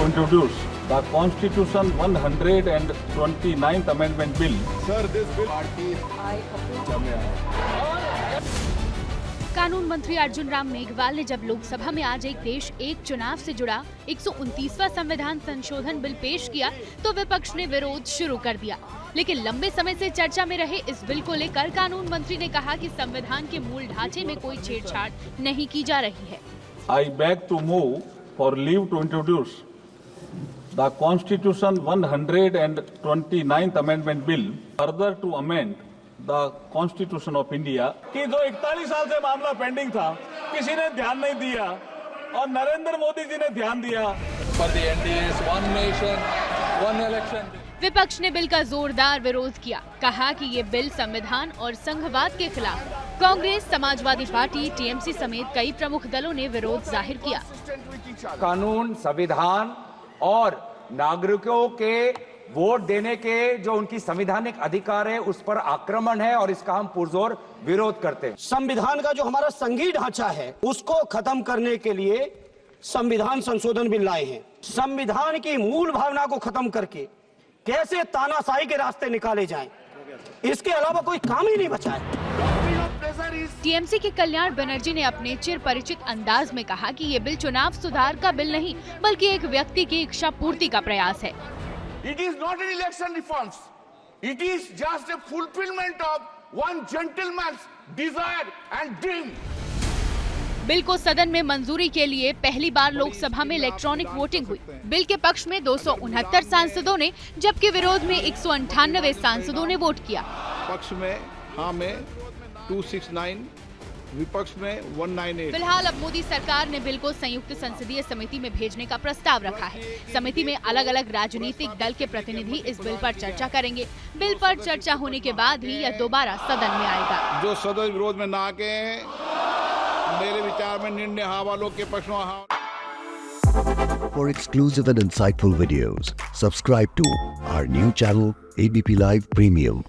to introduce the Constitution 129th Amendment Bill. Sir, this bill कानून मंत्री अर्जुन राम मेघवाल ने जब लोकसभा में आज एक देश एक चुनाव से जुड़ा 129वां संविधान संशोधन बिल पेश किया तो विपक्ष ने विरोध शुरू कर दिया। लेकिन लंबे समय से चर्चा में रहे इस बिल को लेकर कानून मंत्री ने कहा कि संविधान के मूल ढांचे में कोई छेड़छाड़ नहीं की जा रही है। I beg to move for leave to introduce the Constitution 129th Amendment Bill, further to amend the Constitution of India। कि जो 41 साल से मामला पेंडिंग था, किसी ने ध्यान नहीं दिया और नरेंद्र मोदी जी ने ध्यान दिया। For the NDA's one nation, one election। विपक्ष ने बिल का जोरदार विरोध किया, कहा कि ये बिल संविधान और संघवाद के खिलाफ। कांग्रेस, समाजवादी पार्टी, टीएमसी समेत कई प्रमुख दलों ने विरोध जाहिर किया। कानून, संविधान और नागरिकों के वोट देने के जो उनकी संवैधानिक अधिकार है उस पर आक्रमण है और इसका हम पुरजोर विरोध करते हैं। संविधान का जो हमारा संघीय ढांचा है उसको खत्म करने के लिए संविधान संशोधन बिल लाए हैं। संविधान की मूल भावना को खत्म करके कैसे तानाशाही के रास्ते निकाले जाएं, इसके अलावा कोई काम ही नहीं बचा है। टीएमसी के कल्याण बनर्जी ने अपने चिर परिचित अंदाज में कहा कि ये बिल चुनाव सुधार का बिल नहीं बल्कि एक व्यक्ति की इच्छा पूर्ति का प्रयास है। It is not an election reforms. It is just a fulfillment of one gentleman's desire and dream. Bill को सदन में मंजूरी के लिए पहली बार लोकसभा में इलेक्ट्रॉनिक वोटिंग हुई। बिल के पक्ष में 269 सांसदों ने जबकि विरोध में 198 सांसदों ने वोट किया। पक्ष में हाँ में 269, विपक्ष में 198। फिलहाल अब मोदी सरकार ने बिल को संयुक्त संसदीय समिति में भेजने का प्रस्ताव रखा है। समिति में अलग अलग राजनीतिक दल के प्रतिनिधि इस बिल पर चर्चा करेंगे। बिल पर चर्चा होने के बाद ही यह दोबारा सदन में आएगा। जो सदस्य विरोध में ना आके मेरे विचार में निर्णय हाँ वालों के पक्ष में हाँ। For exclusive and insightful videos, subscribe to our new channel ABP Live Premium.